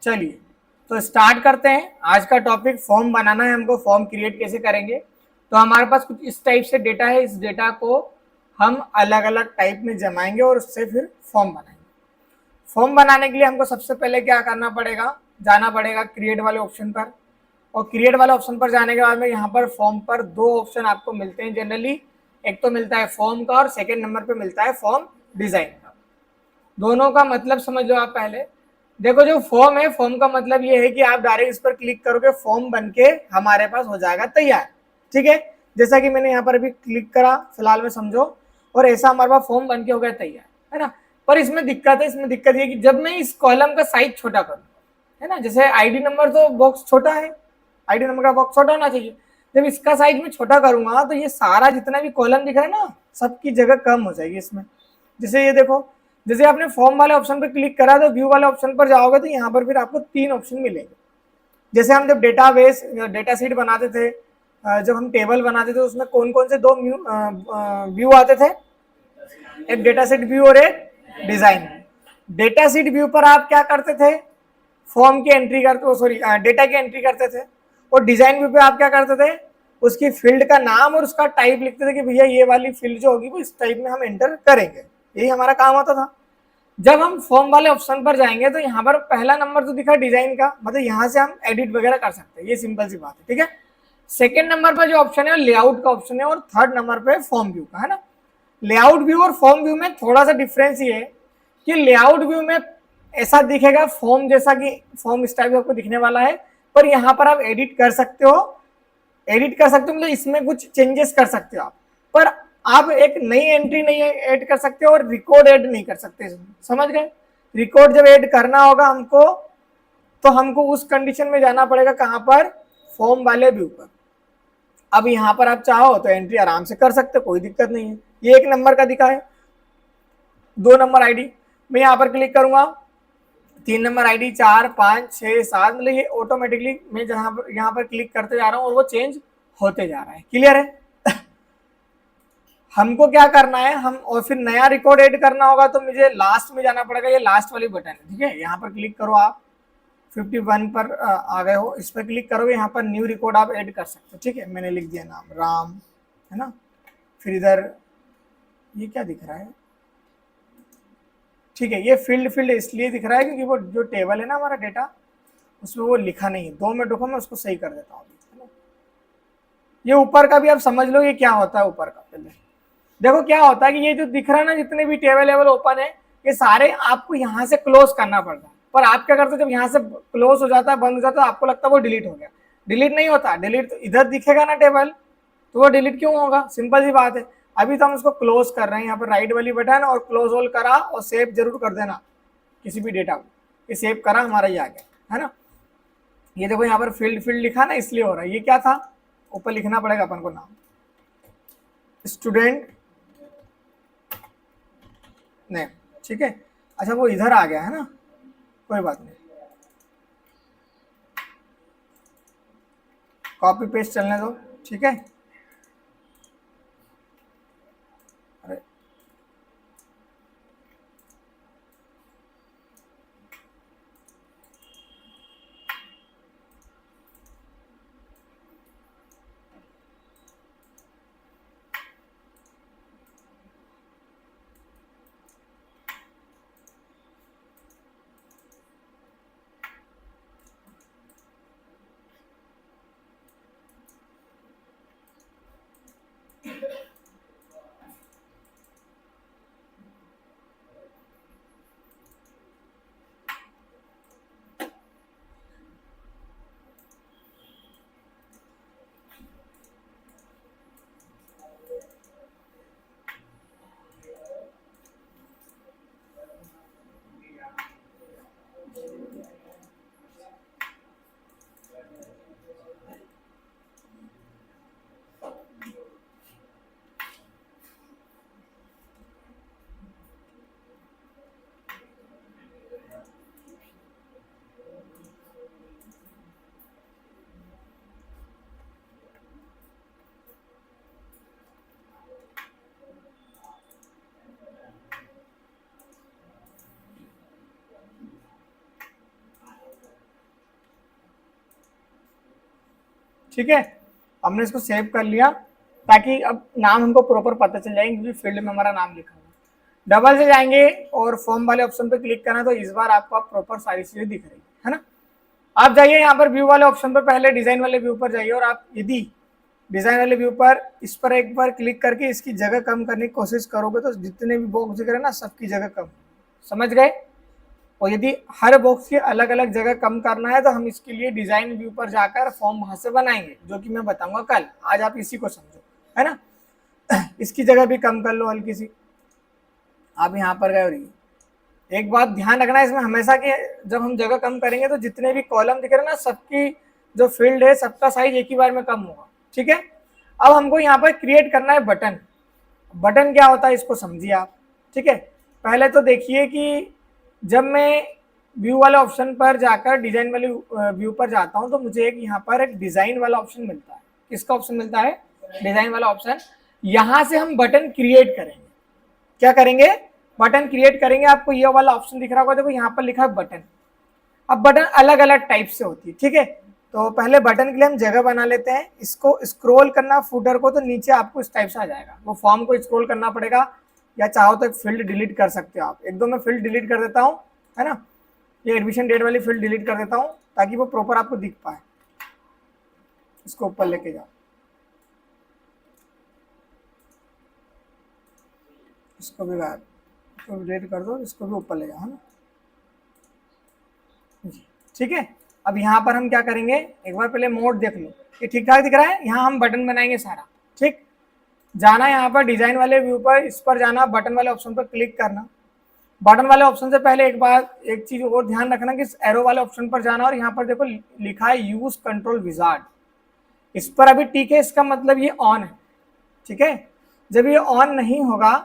चलिए तो स्टार्ट करते हैं। आज का टॉपिक फॉर्म बनाना है हमको। फॉर्म क्रिएट कैसे करेंगे? तो हमारे पास कुछ इस टाइप से डेटा है। इस डेटा को हम अलग अलग टाइप में जमाएंगे और उससे फिर फॉर्म बनाएंगे। फॉर्म बनाने के लिए हमको सबसे पहले क्या करना पड़ेगा, जाना पड़ेगा क्रिएट वाले ऑप्शन पर। और क्रिएट वाले ऑप्शन पर जाने के बाद में यहाँ पर फॉर्म पर दो ऑप्शन आपको मिलते हैं जनरली। एक तो मिलता है फॉर्म का और सेकेंड नंबर पे मिलता है फॉर्म डिजाइन का। दोनों का मतलब समझ लो आप पहले। देखो जो फॉर्म है, फॉर्म का मतलब ये है कि आप डायरेक्ट इस पर क्लिक करोगे, फॉर्म बनके हमारे पास हो जाएगा तैयार। ठीक है, जैसा कि मैंने यहाँ पर अभी क्लिक करा फिलहाल में, समझो, और ऐसा हमारे पास फॉर्म बनके हो गया तैयार, है ना। पर इसमें दिक्कत है, इसमें दिक्कत ये कि जब मैं इस कॉलम का साइज छोटा करूँ, है ना, जैसे आईडी नंबर तो बॉक्स छोटा है, आईडी नंबर का बॉक्स छोटा होना चाहिए। जब इसका साइज में छोटा करूंगा तो ये सारा जितना भी कॉलम दिख रहा है ना, सबकी जगह कम हो जाएगी इसमें। जैसे ये देखो, जैसे आपने फॉर्म वाले ऑप्शन पर क्लिक करा तो व्यू वाले ऑप्शन पर जाओगे तो यहाँ पर फिर आपको तीन ऑप्शन मिलेंगे। जैसे हम जब डेटाबेस डेटा सीट बनाते थे, जब हम टेबल बनाते थे, उसमें कौन कौन से दो व्यू आते थे, एक डेटा सीट व्यू और एक डिजाइन। डेटा सीट व्यू पर आप क्या करते थे, फॉर्म की एंट्री करते, सॉरी डेटा की एंट्री करते थे। और डिजाइन व्यू पे आप क्या करते थे, उसकी फील्ड का नाम और उसका टाइप लिखते थे कि भैया ये वाली फील्ड जो होगी वो इस टाइप में हम एंटर करेंगे। यही हमारा काम होता था। जब हम फॉर्म वाले ऑप्शन पर जाएंगे तो यहाँ पर पहला नंबर तो दिखा डिजाइन का, मतलब यहाँ से हम एडिट वगैरह कर सकते हैं, ये सिंपल सी बात है। ठीक है, सेकेंड नंबर पर जो ऑप्शन है लेआउट का ऑप्शन है, और थर्ड नंबर पर फॉर्म व्यू का, है ना। लेआउट व्यू और फॉर्म व्यू में थोड़ा सा डिफरेंस ये है कि लेआउट व्यू में ऐसा दिखेगा फॉर्म जैसा कि फॉर्म इस टाइप आपको दिखने वाला है, पर यहाँ पर आप एडिट कर सकते हो, एडिट कर सकते हो, मतलब इसमें कुछ चेंजेस कर सकते हो आप। पर आप एक नई एंट्री नहीं ऐड कर सकते और रिकॉर्ड ऐड नहीं कर सकते, समझ गए। रिकॉर्ड जब ऐड करना होगा हमको, तो हमको उस कंडीशन में जाना पड़ेगा, कहां पर, फॉर्म वाले व्यू पर। अब यहाँ पर आप चाहो तो एंट्री आराम से कर सकते हो, कोई दिक्कत नहीं है। ये एक नंबर का दिखा है, दो नंबर आईडी, मैं यहाँ पर क्लिक करूंगा, तीन नंबर आईडी, 4, 5, 6, 7, मतलब ये ऑटोमेटिकली मैं जहां पर यहाँ पर क्लिक करते जा रहा हूँ और वो चेंज होते जा रहा है। क्लियर है? हमको क्या करना है, हम और फिर नया रिकॉर्ड ऐड करना होगा तो मुझे लास्ट में जाना पड़ेगा, ये लास्ट वाली बटन है। ठीक है, यहाँ पर क्लिक करो आप, 51 पर आ गए हो, इस पर क्लिक करोगे, यहाँ पर न्यू रिकॉर्ड आप ऐड कर सकते हो। ठीक है, मैंने लिख दिया नाम राम, है ना। फिर इधर ये क्या दिख रहा है, ठीक है, ये फील्ड इसलिए दिख रहा है क्योंकि वो जो टेबल है ना हमारा डेटा, उसमें वो लिखा नहीं है। 2 मिनट रुको, मैं उसको सही कर देता हूँ। ये ऊपर का भी आप समझ लो ये क्या होता है। ऊपर का पहले देखो क्या होता है कि ये जो दिख रहा है ना, जितने भी टेबल लेवल ओपन है, ये सारे आपको यहाँ से क्लोज करना पड़ता है। पर आप क्या करते हो, जब यहाँ से क्लोज हो जाता है, बंद हो जाता है, आपको लगता है वो डिलीट हो गया। डिलीट नहीं होता, डिलीट तो इधर दिखेगा ना टेबल, तो वो डिलीट क्यों होगा, सिंपल सी बात है। अभी तो हम उसको क्लोज कर रहे हैं, यहाँ पर राइट वाली बटन और क्लोज ऑल करा और सेव जरूर कर देना किसी भी डेटा को। ये सेव करा, हमारा ये आ गया, है ना। ये देखो यहाँ पर फील्ड लिखा ना, इसलिए हो रहा है। ये क्या था, ऊपर लिखना पड़ेगा अपन को नाम, स्टूडेंट नेम। ठीक है, अच्छा वो इधर आ गया है ना, कोई बात नहीं, कॉपी पेस्ट चलने दो। ठीक है, अरे ठीक है, हमने इसको सेव कर लिया ताकि अब नाम हमको प्रॉपर पता चल जाएगा क्योंकि फील्ड में हमारा नाम लिखा हुआ। डबल से जाएंगे और फॉर्म वाले ऑप्शन पे क्लिक करना, तो इस बार आपको प्रॉपर सारी चीजें दिख रही है ना। आप जाइए यहाँ पर व्यू वाले ऑप्शन पर, पहले डिजाइन वाले व्यू पर जाइए और आप यदि डिजाइन वाले व्यू पर इस पर एक बार क्लिक करके इसकी जगह कम करने की कोशिश करोगे तो जितने भी बॉक्स दिख रहे हैं ना सबकी जगह कम, समझ गए। और यदि हर बॉक्स की अलग अलग जगह कम करना है तो हम इसके लिए डिजाइन व्यू पर जाकर फॉर्म वहां से बनाएंगे, जो कि मैं बताऊंगा कल। आज आप इसी को समझो, है ना। इसकी जगह भी कम कर लो हल्की सी। आप यहाँ पर गए और एक बात ध्यान रखना है इसमें हमेशा कि जब हम जगह कम करेंगे तो जितने भी कॉलम दिख रहे हैं ना सबकी जो फील्ड है सबका साइज एक ही बार में कम होगा, ठीक है। अब हमको यहाँ पर क्रिएट करना है बटन। बटन क्या होता है इसको समझिए आप, ठीक है। पहले तो देखिए कि जब मैं व्यू वाले ऑप्शन पर जाकर डिजाइन वाले व्यू पर जाता हूं तो मुझे एक यहाँ पर एक डिजाइन वाला ऑप्शन मिलता है। किसका ऑप्शन मिलता है? डिजाइन वाला ऑप्शन। यहां से हम बटन क्रिएट करेंगे। क्या करेंगे? बटन क्रिएट करेंगे। आपको ये वाला ऑप्शन दिख रहा होगा, देखो यहाँ पर लिखा है बटन। अब बटन अलग अलग टाइप से होती है, ठीक है। तो पहले बटन के लिए हम जगह बना लेते हैं। इसको स्क्रॉल करना फुटर को, तो नीचे आपको इस टाइप से आ जाएगा। वो फॉर्म को स्क्रॉल करना पड़ेगा, या चाहो तो एक फील्ड डिलीट कर सकते हो आप। एक दो मैं फील्ड डिलीट कर देता हूँ, है ना। ये एडमिशन डेट वाली फील्ड डिलीट कर देता हूँ ताकि वो प्रॉपर आपको दिख पाए। इसको ऊपर लेके जाओ, इसको भी गायब, इसको डिलीट कर दो, इसको भी ऊपर ले जाओ, है ना। ठीक है। अब यहाँ पर हम क्या करेंगे, एक बार पहले मोड देख लो, ये ठीक ठाक दिख रहा है। यहाँ हम बटन बनाएंगे सारा, ठीक। जाना यहाँ पर डिजाइन वाले व्यू पर, इस पर जाना, बटन वाले ऑप्शन पर क्लिक करना। बटन वाले ऑप्शन से पहले एक चीज और ध्यान रखना कि इस एरो वाले ऑप्शन पर जाना और यहाँ पर देखो लिखा है यूज कंट्रोल विजार्ड। इस पर अभी टिक है, इसका मतलब ये ऑन है, ठीक है। जब ये ऑन नहीं होगा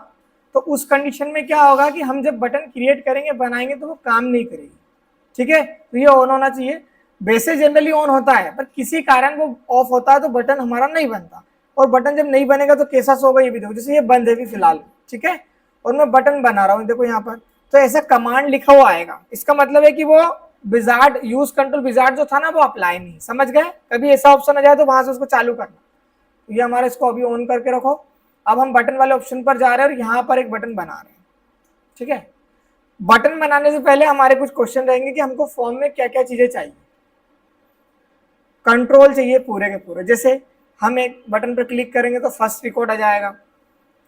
तो उस कंडीशन में क्या होगा कि हम जब बटन क्रिएट करेंगे बनाएंगे तो वो काम नहीं करेगी, ठीक है। तो ये ऑन होना चाहिए। वैसे जनरली ऑन होता है, पर किसी कारण वो ऑफ होता है तो बटन हमारा नहीं बनता। और बटन जब नहीं बनेगा तो कैसा होगा ये भी देखो, जैसे ये बंद है भी फिलहाल, ठीक है। और मैं बटन बना रहा हूँ, देखो यहाँ पर तो ऐसा कमांड लिखा हुआ आएगा। इसका मतलब है कि वो विजार्ड, यूज कंट्रोल विजार्ड जो था ना वो अप्लाई नहीं, समझ गए। कभी ऐसा ऑप्शन आ जाए तो वहां से उसको चालू करना। तो ये हमारा, इसको अभी ऑन करके रखो। अब हम बटन वाले ऑप्शन पर जा रहे हैं और यहाँ पर एक बटन बना रहे हैं, ठीक है। बटन बनाने से पहले हमारे कुछ क्वेश्चन रहेंगे कि हमको फॉर्म में क्या क्या चीजें चाहिए। कंट्रोल चाहिए पूरे के पूरे। जैसे हम एक बटन पर क्लिक करेंगे तो फर्स्ट रिकॉर्ड आ जाएगा,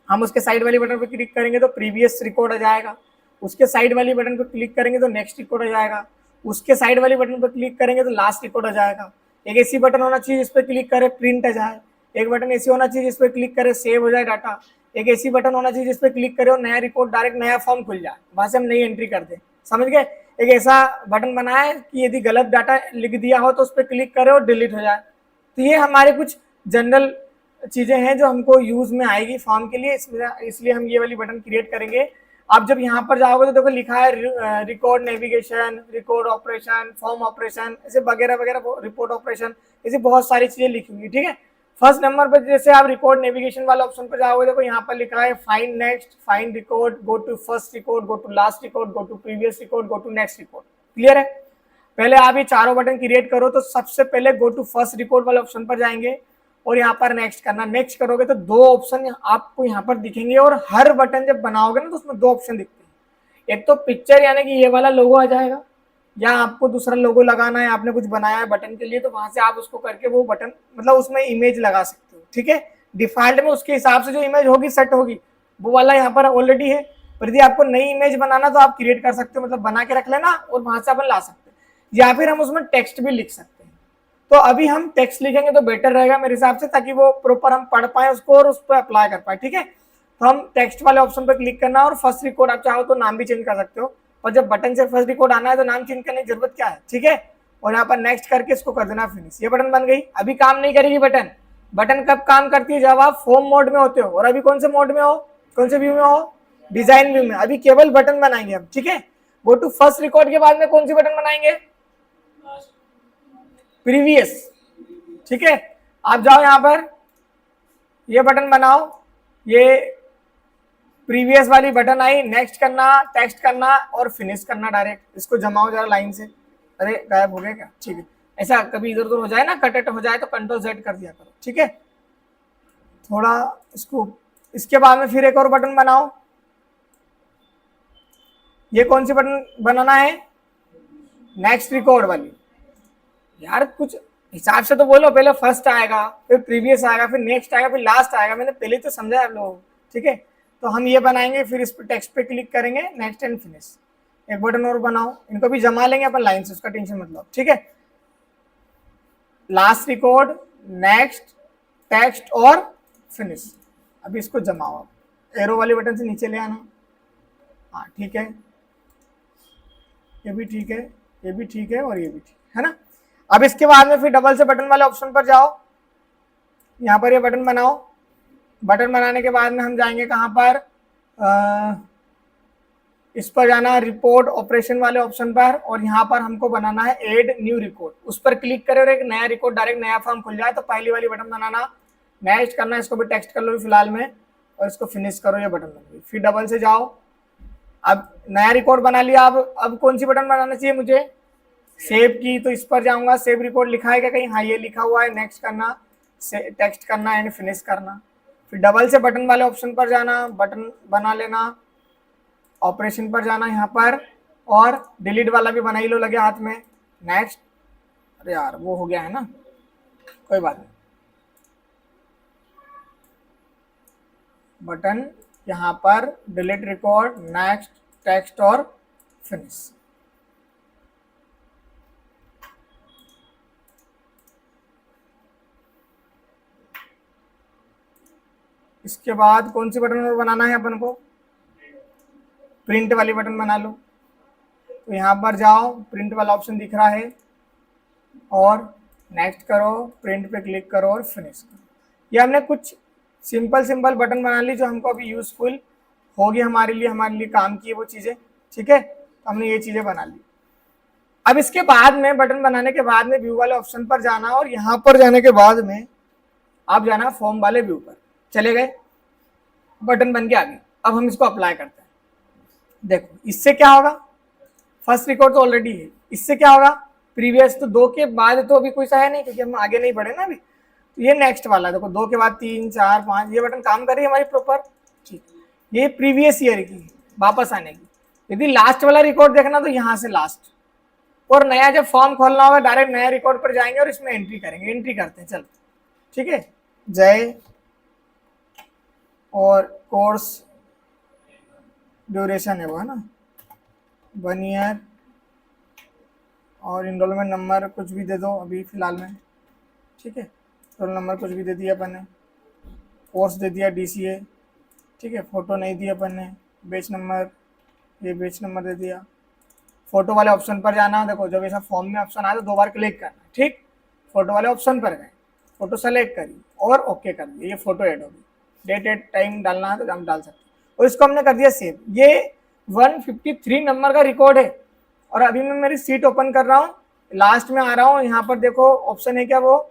हम उसके साइड वाली बटन पर क्लिक करेंगे तो प्रीवियस रिकॉर्ड आ जाएगा, उसके साइड वाली बटन पर क्लिक करेंगे तो नेक्स्ट रिकॉर्ड आ जाएगा, उसके साइड वाली बटन पर क्लिक करेंगे तो लास्ट रिकॉर्ड आ जाएगा। एक ऐसी बटन होना चाहिए जिस पर क्लिक करे प्रिंट आ जाए, एक बटन ऐसी होना चाहिए जिस पर क्लिक करे सेव हो जाए डाटा, एक ऐसी बटन होना चाहिए जिस पर क्लिक करे और नया रिकॉर्ड डायरेक्ट नया फॉर्म खुल जाए, वहां से हम नई एंट्री कर दें, समझ गए। एक ऐसा बटन बनाए कि यदि गलत डाटा लिख दिया हो तो उस पर क्लिक करे और डिलीट हो जाए। तो ये हमारे कुछ जनरल चीजें हैं जो हमको यूज में आएगी फॉर्म के लिए, इसलिए हम ये वाली बटन क्रिएट करेंगे। आप जब यहाँ पर जाओगे तो देखो लिखा है record navigation, record operation, form operation, ऐसे वगैरह वगैरह, रिपोर्ट ऑपरेशन, ऐसी बहुत सारी चीजें लिखी हुई, ठीक है। फर्स्ट नंबर पर जैसे आप रिकॉर्ड नेविगेशन वाला ऑप्शन पर जाओगे, देखो यहाँ पर लिखा है find next, find record, go to first record, go to last record, go to previous record, go to next record. Clear है। पहले आप ये चारों बटन क्रिएट करो तो सबसे पहले गो टू फर्स्ट रिकॉर्ड वाले ऑप्शन पर जाएंगे और यहाँ पर नेक्स्ट करना। नेक्स्ट करोगे तो दो ऑप्शन आपको यहाँ पर दिखेंगे और हर बटन जब बनाओगे ना तो उसमें दो ऑप्शन दिखते हैं। एक तो पिक्चर यानी कि ये वाला लोगो आ जाएगा, या आपको दूसरा लोगो लगाना है, आपने कुछ बनाया है बटन के लिए तो वहां से आप उसको करके वो बटन मतलब उसमें इमेज लगा सकते हो, ठीक है। डिफॉल्ट में उसके हिसाब से जो इमेज होगी सेट होगी वो वाला यहाँ पर ऑलरेडी है। पर यदि आपको नई इमेज बनाना तो आप क्रिएट कर सकते हो, मतलब बना के रख लेना और वहां से अपन ला सकते हैं, या फिर हम उसमें टेक्स्ट भी लिख सकते हैं। तो अभी हम टेक्स्ट लिखेंगे तो बेटर रहेगा मेरे हिसाब से, ताकि वो प्रॉपर हम पढ़ पाए उसको और उस पर अप्लाई कर पाए, ठीक है। तो हम टेक्स्ट वाले ऑप्शन पर क्लिक करना और फर्स्ट रिकॉर्ड, आप चाहो तो नाम भी चेंज कर सकते हो, और जब बटन से फर्स्ट रिकॉर्ड आना है तो नाम चेंज करने की जरूरत क्या है, ठीक है। और यहाँ पर नेक्स्ट करके इसको कर देना फिनिश। ये बटन बन गई। अभी काम नहीं करेगी बटन। बटन कब काम करती है? जब आप फॉर्म मोड में होते हो। और अभी कौन से मोड में हो, कौन से व्यू में हो? डिजाइन व्यू में। अभी केवल बटन बनाएंगे हम, ठीक है। गो टू फर्स्ट रिकॉर्ड के बाद में कौन सी बटन बनाएंगे? प्रीवियस, ठीक है। आप जाओ यहाँ पर, ये बटन बनाओ, ये प्रीवियस वाली बटन आई। नेक्स्ट करना, टेक्स्ट करना और फिनिश करना डायरेक्ट। इसको जमाओ जरा लाइन से। अरे गायब हो गया क्या? ठीक है। ऐसा कभी इधर उधर हो जाए ना, कट हो जाए तो कंट्रोल Z कर दिया करो, ठीक है। थोड़ा इसको, इसके बाद में फिर एक और बटन बनाओ। ये कौन सी बटन बनाना है? नेक्स्ट रिकॉर्ड वाली। यार कुछ हिसाब से तो बोलो, पहले फर्स्ट आएगा, फिर प्रीवियस आएगा, फिर नेक्स्ट आएगा, फिर लास्ट आएगा। मैंने पहले तो समझा आप लोगों को, ठीक है। तो हम ये बनाएंगे, फिर इस पर टेक्स्ट पे क्लिक करेंगे, नेक्स्ट एंड फिनिश। एक बटन और बनाओ, इनको भी जमा लेंगे अपन लाइन से, उसका टेंशन मत लो, ठीक है। लास्ट रिकॉर्ड, नेक्स्ट, टेक्स्ट और फिनिश। अभी इसको जमाओ, एरो वाले बटन से नीचे ले आना। हाँ ठीक है, ये भी ठीक है, ये भी ठीक है और ये भी ठीक है ना। अब इसके बाद में फिर डबल से बटन वाले ऑप्शन पर जाओ, यहाँ पर ये बटन बनाओ। बटन बनाने के बाद में हम जाएंगे कहाँ पर, इस पर जाना रिपोर्ट ऑपरेशन वाले ऑप्शन पर, और यहाँ पर हमको बनाना है ऐड न्यू रिकॉर्ड। उस पर क्लिक करें और एक नया रिकॉर्ड, डायरेक्ट नया फॉर्म खुल जाए। तो पहली वाली बटन बनाना, नेक्स्ट करना, इसको भी टेक्स्ट कर लो फिलहाल में, और इसको फिनिश करो, ये बटन बन गई। फिर डबल से जाओ, अब नया रिकॉर्ड बना लिया। अब कौन सी बटन बनाना चाहिए मुझे? सेव की। तो इस पर जाऊंगा, सेव रिकॉर्ड लिखा है क्या कहीं? हाँ ये लिखा हुआ है। नेक्स्ट करना, टेक्स्ट करना एंड फिनिश करना। फिर डबल से बटन वाले ऑप्शन पर जाना, बटन बना लेना, ऑपरेशन पर जाना यहाँ पर, और डिलीट वाला भी बना ही लो, लगे हाथ में। नेक्स्ट, अरे यार वो हो गया है ना, कोई बात नहीं। बटन यहाँ पर डिलीट रिकॉर्ड, नेक्स्ट, टेक्स्ट और फिनिश। इसके बाद कौन सी बटन और बनाना है अपन को? प्रिंट वाली बटन बना लो। तो यहाँ पर जाओ, प्रिंट वाला ऑप्शन दिख रहा है, और नेक्स्ट करो, प्रिंट पे क्लिक करो और फिनिश करो। ये हमने कुछ सिंपल बटन बना ली जो हमको अभी यूजफुल होगी हमारे लिए काम की है वो चीज़ें, ठीक है। तो हमने ये चीज़ें बना ली। अब इसके बाद में बटन बनाने के बाद में व्यू वाले ऑप्शन पर जाना, और यहाँ पर जाने के बाद में आप जाना फॉर्म वाले व्यू पर। चले गए, बटन बन के आ गए। अब हम इसको अप्लाई करते हैं। देखो इससे क्या होगा, फर्स्ट रिकॉर्ड तो ऑलरेडी है, इससे क्या होगा? प्रीवियस, तो 2 के बाद तो अभी कोई सा है नहीं, क्योंकि हम आगे नहीं बढ़े ना अभी। तो ये नेक्स्ट वाला देखो, 2 के बाद 3, 4, 5, ये बटन काम कर रही है हमारी प्रॉपर, ठीक। ये प्रीवियस ईयर की वापस आने की। यदि लास्ट वाला रिकॉर्ड देखना तो यहाँ से लास्ट, और नया जब फॉर्म खोलना होगा डायरेक्ट नया रिकॉर्ड पर जाएंगे और इसमें एंट्री करेंगे। एंट्री करते हैं, चलो ठीक है। जय, और कोर्स ड्यूरेशन है वो, है ना, 1 ईयर, और इनरोलमेंट नंबर कुछ भी दे दो अभी फिलहाल में, ठीक है। रोल नंबर कुछ भी दे दिया अपन ने, कोर्स दे दिया DCA, ठीक है। फोटो नहीं दी अपन ने, बैच नंबर, ये बैच नंबर दे दिया। फोटो वाले ऑप्शन पर जाना, देखो जब ऐसा फॉर्म में ऑप्शन आया तो 2 बार क्लिक करना, ठीक। फोटो वाले ऑप्शन पर गए, फोटो सेलेक्ट करी और ओके कर दिया, ये फोटो ऐड होगी। डेट एट टाइम डालना है तो हम डाल सकते हैं, और इसको हमने कर दिया सेव। ये 153 नंबर का रिकॉर्ड है, और अभी मैं मेरी सीट ओपन कर रहा हूँ, लास्ट में आ रहा हूँ। यहाँ पर देखो ऑप्शन है क्या, वो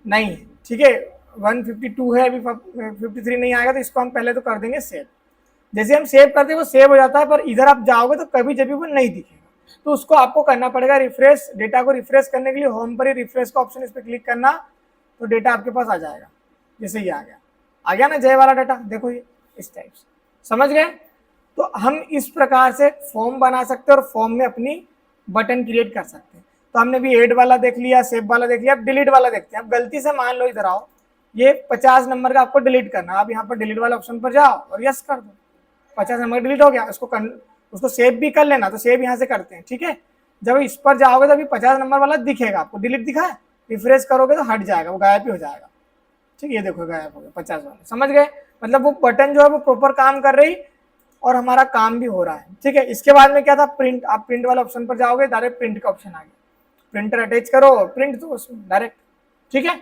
नहीं है, ठीक है। 152 है, अभी 53 नहीं आएगा, तो इसको हम पहले तो कर देंगे सेव। जैसे हम सेव करते हैं वो सेव हो जाता है, पर इधर आप जाओगे तो कभी जब भी वो नहीं दिखेगा। तो उसको आपको करना पड़ेगा रिफ्रेश। डेटा को रिफ्रेश करने के लिए होम पर ही रिफ्रेश का ऑप्शन, इस पर क्लिक करना, तो डेटा आपके पास आ जाएगा। जैसे ये आ गया ना जय वाला डाटा, देखो ये इस टाइप से, समझ गए। तो हम इस प्रकार से फॉर्म बना सकते हैं और फॉर्म में अपनी बटन क्रिएट कर सकते हैं। तो हमने भी ऐड वाला देख लिया, सेव वाला देख लिया, अब डिलीट वाला देखते हैं। अब गलती से मान लो इधर आओ, ये 50 नंबर का आपको डिलीट करना, आप यहाँ पर डिलीट वाले ऑप्शन पर जाओ और यस कर दो, 50 नंबर डिलीट हो गया। उसको सेव भी कर लेना, तो सेव यहाँ से करते हैं, ठीक है। जब इस पर जाओगे तो अभी 50 नंबर वाला दिखेगा आपको, डिलीट दिखा है, रिफ्रेश करोगे तो हट जाएगा, वो गायब ही हो जाएगा, ठीक है। ये देखो गायब हो गया 50 वाला, समझ गए। मतलब वो बटन जो है वो प्रॉपर काम कर रही और हमारा काम भी हो रहा है, ठीक है। इसके बाद में क्या था, प्रिंट। आप प्रिंट वाले ऑप्शन पर जाओगे, डायरेक्ट प्रिंट का ऑप्शन आ गया, प्रिंटर अटैच करो, प्रिंट तो उसमें डायरेक्ट, ठीक है।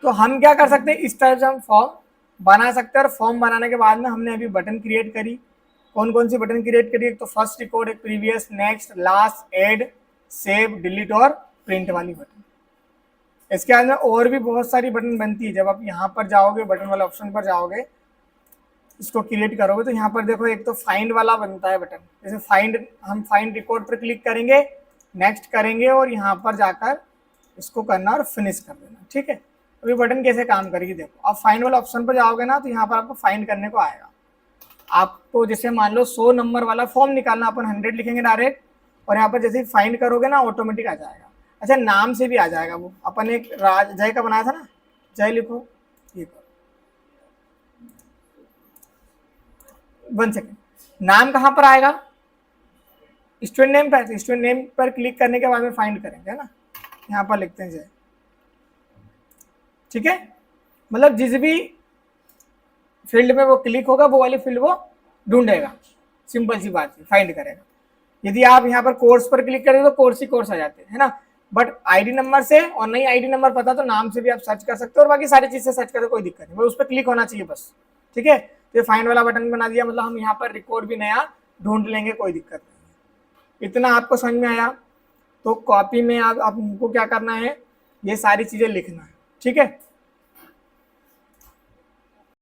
तो हम क्या कर सकते हैं, इस टाइप से हम फॉर्म बना सकते हैं। और फॉर्म बनाने के बाद में हमने अभी बटन क्रिएट करी। कौन कौन सी बटन क्रिएट करी? एक तो फर्स्ट रिकॉर्ड, एक previous, next, last, add, save, delete और प्रिंट वाली बटन। इसके बाद में और भी बहुत सारी बटन बनती है। जब आप यहाँ पर जाओगे, बटन वाले ऑप्शन पर जाओगे, इसको क्रिएट करोगे, तो यहाँ पर देखो एक तो फाइंड वाला बनता है बटन। जैसे फाइंड, हम फाइंड रिकॉर्ड पर क्लिक करेंगे नेक्स्ट करेंगे और यहाँ पर जाकर इसको करना और फिनिश कर देना। ठीक है, अभी बटन कैसे काम करेगी देखो। आप फाइंड वाला ऑप्शन पर जाओगे ना तो यहाँ पर आपको फाइंड करने को आएगा। आपको जैसे मान लो 100 नंबर वाला फॉर्म निकालना, अपन 100 लिखेंगे डायरेक्ट, और यहाँ पर जैसे ही फाइंड करोगे ना ऑटोमेटिक आ जाएगा। अच्छा, नाम से भी आ जाएगा वो। अपन एक राज जय का बनाया था ना, जय लिखो, ये करो, 1 सेकेंड। नाम कहाँ पर आएगा? स्टूडेंट नेम पर। स्टूडेंट नेम पर क्लिक करने के बाद में फाइंड करेंगे, है ना। यहाँ पर लिखते हैं जय। ठीक है, मतलब जिस भी फील्ड में वो क्लिक होगा वो वाली फील्ड वो ढूंढेगा। सिंपल सी बात है, फाइंड करेगा। यदि आप यहाँ पर कोर्स पर क्लिक करें तो कोर्स ही कोर्स आ जाते हैं, है ना। बट आईडी नंबर से और नहीं आईडी नंबर पता तो नाम से भी आप सर्च कर सकते हो, और बाकी सारी चीज से सर्च करें, कोई दिक्कत नहीं, बस उस पर क्लिक होना चाहिए बस। ठीक है, तो फाइंड वाला बटन बना दिया, मतलब हम यहाँ पर रिकॉर्ड भी नया ढूंढ लेंगे, कोई दिक्कत नहीं। इतना आपको समझ में आया? तो कॉपी में आपको क्या करना है, ये सारी चीजें लिखना है। ठीक है।